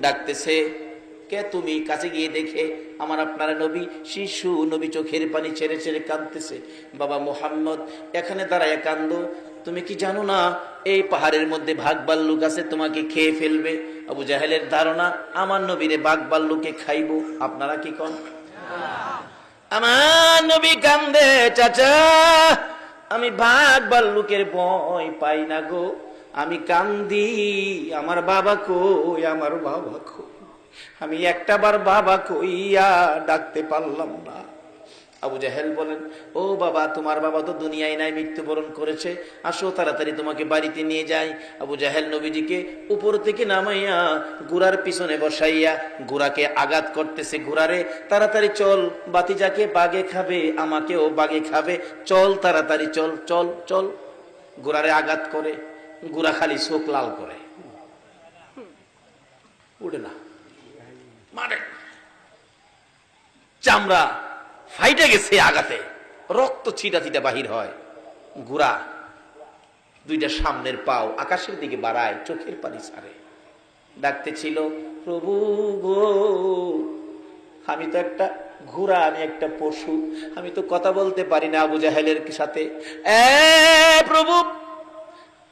ডাকতেছে, কে তুমি? কাছে গিয়ে দেখে আমার আপনার নবী শিশু, নবী চোখের পানি ছেড়ে ছেড়ে কাঁদতেছে। বাবা মুহাম্মদ, এখানে দাঁড়ায় কান্দো, তুমি কি জানো না এই পাহাড়ের মধ্যে বাঘ ভাল্লুক আছে, তোমাকে খেয়ে ফেলবে। আবু জাহেলের ধারণা আমার নবীরে বাঘ ভাল্লুকে খাইবো। আপনারা কি কন? আমার নবী কান্দে, চাচা আমি বাঘ ভাল্লুকের ভয় পাই না গো, আমি কান্দি আমার বাবা কই, আমার বাবা কই, আমি একটাবার বাবা কইয়া ডাকতে পারলাম না। আবু জাহেল বলেন, ও বাবা, তোমার বাবা তো দুনিয়ায় নাই, মৃত্যুবরণ করেছে, আসো তাড়াতাড়ি তোমাকে বাড়িতে নিয়ে যাই। আবু জাহেল নবীজিকে উপর থেকে নামাইয়া ঘোড়ার পিছনে বসাইয়া ঘোড়াকে আঘাত করতেছে। ঘোড়ারে তাড়াতাড়ি চল, বাতিজাকে বাগে খাবে, আমাকেও বাগে খাবে, চল তাড়াতাড়ি চল চল চল। ঘোড়ারে আঘাত করে, ঘোড়া খালি চোখ লাল করে, উড়ে না, মারে চামড়া ফাইটে গেছে আঘাতে, রক্ত ছিটা ছিটা বাহির হয়। ঘোড়া দুইটা সামনের পাও আকাশের দিকে বাড়ায়, চোখের পানি ছাড়ে, ডাকতেছিল, প্রভু গো, আমি তো একটা ঘোড়া, আমি একটা পশু, আমি তো কথা বলতে পারি না আবু জাহেলের সাথে। প্রভু,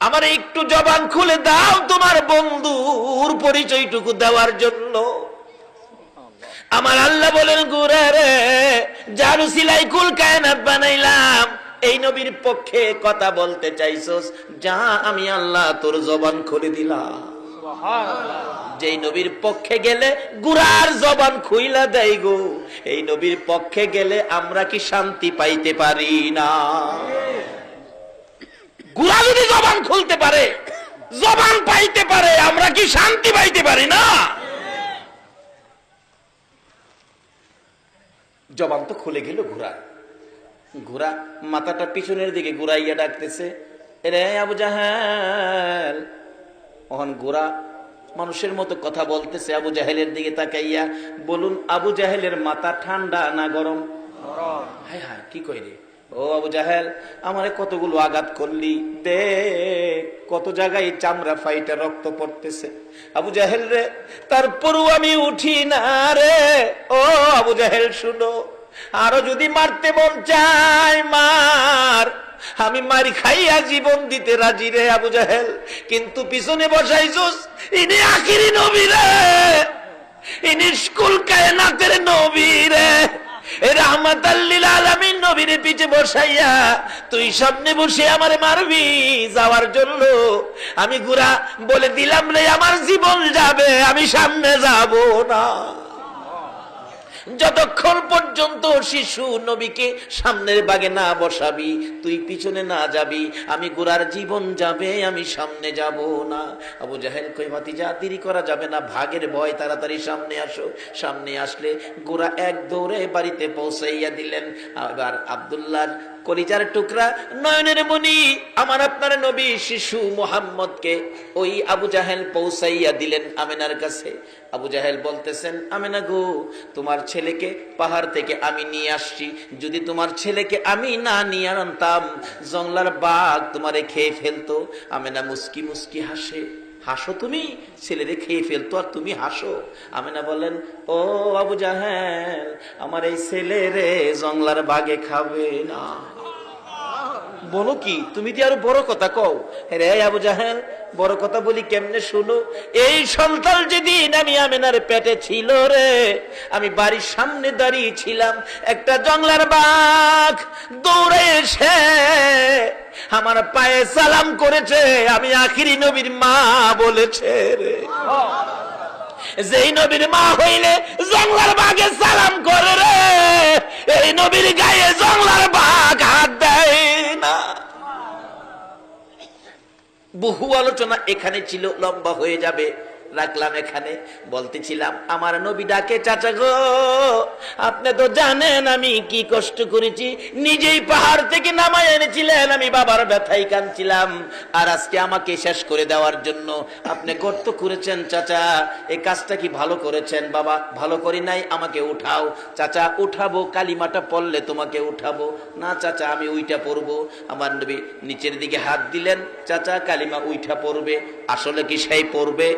আমার একটু জবান খুলে দাও তোমার বন্ধুর পরিচয়টুকু দেওয়ার জন্য। আমার আল্লাহ বলেন, ঘোড়া রে, যার উসিলায় কুল কায়নাত বানাইলাম, এই নবীর পক্ষে কথা বলতে চাইছস, যা আমি আল্লাহ তোর জবান খুলে দিলাম। যেই নবীর পক্ষে গেলে ঘোড়ার জবান খুইলা দেয় গো, এই নবীর পক্ষে গেলে আমরা কি শান্তি পাইতে পারি না? ঘোড়া যদি জবান খুলতে পারে, জবান পাইতে পারে, আমরা কি শান্তি পাইতে পারি না? জবান তো খুলে গেল ঘোড়া। ঘোড়া মাথাটা পিছনের দিকে ঘুরাইয়া ডাকতেছে, রে আবু জাহেল। ওখান ঘোড়া মানুষের মতো কথা বলতেছে আবু জাহেলের দিকে তাকাইয়া, বলুন আবু জাহেলের মাথা ঠান্ডা না গরম? হায় হায়, কি কই রে? ও আবু জাহেল, আমারে কতগুলো আঘাত করলি, দেখ কত জায়গায় চামড়া ফাইটা রক্ত পড়তেছে। আবু জাহেল রে, তারপরও আমি উঠি না রে। ও আবু জাহেল শুনো, আরো যদি মারতে মন চায় মার, আমি মারি খাইয়া জীবন দিতে রাজি রে আবু জাহেল, কিন্তু পিছনে বসাইছস ইনি আখিরি নবী রে, ইনি কুল কায়নাতের নবী রে, রাহমাতাল লিল আলামিন নবীর পিছে বসাইয়া তুই সামনে বসে আমারে মারবি যাওয়ার জন্য। আমি ঘোড়া বলে দিলাম রে, আমার জীবন যাবে, আমি সামনে যাব না। যতক্ষণ পর্যন্ত শিশু নবীকে সামনের বাগে না বসাবি, তুই পিছনে না যাবি, আমি ঘোড়ার জীবন যাবে, আমি সামনে যাব না। আবু জাহেল কই, ভাতিজা দেরি করা যাবে না, ভাগের ভয়, তাড়াতাড়ি সামনে আসো। সামনে আসলে ঘোড়া এক দৌড়ে বাড়িতে পৌঁছাইয়া দিলেন। এবার আব্দুল্লাহর কলিজার টুকরা, নয়নের মণি, আমার আপনার নবী শিশু মুহাম্মদকে ওই আবু জাহেল পৌঁছাইয়া দিলেন আমেনার কাছে। আবু জাহেল বলতেছেন, আমেনা গো, তোমার ছেলেকে পাহাড় থেকে আমি নিয়ে আসছি, যদি তোমার ছেলেকে আমি না নিয়ে আনতাম, জংলার বাঘ তোমারে খেয়ে ফেলতো। আমেনা মুস্কি মুস্কি হাসে। হাসো তুমি? ছেলেরে খেয়ে ফেলতো আর তুমি হাসো? আমেনা বলেন, ও আবু জাহেল, আমার এই ছেলেরে জংলার বাঘে খাবে না। বলো কি? তুমি কি আরো বড় কথা কও? রে আবু জাহেল, বড় কথা বলি কেমনে শুনো। এই সন্তান যেদিন আমি আমেনার পেটে ছিল রে, আমি বাড়ির সামনে দাঁড়িয়ে ছিলাম, একটা জংলার বাঘ দৌড়ে এসে আমার পায়ে সালাম করেছে, আমি আখিরি নবীর মা বলেছে রে। যেই নবীর মা হইলে জংলার বাঘে সালাম করে রে, এই নবীর গায়ে জংলার বাঘ হাত দেয় না। বহু আলোচনা এখানে ছিল, লম্বা হয়ে যাবে, রাখলাম এখানে। বলতেছিলাম, আমার নবী ডাকে, চাচা গো, আপনি তো জানেন আমি কি কষ্ট করেছি, নিজেই পাহাড় থেকে নামায় এনেছিলেন, আমি বাবার ব্যথায় কাঁদছিলাম, আর আজকে আমাকে শেষ করে দেওয়ার জন্য আপনি গর্ত করেছেন। চাচা, এই কাজটা কি ভালো করেছেন? বাবা, ভালো করি নাই, আমাকে উঠাও। চাচা, উঠাবো, কালিমাটা পড়লে তোমাকে উঠাবো। না চাচা, আমি উইটা পড়বো। আমার নবী নিচের দিকে হাত দিলেন, চাচা কালিমা উইঠা পড়বে। আসলে কি সেই পড়বে?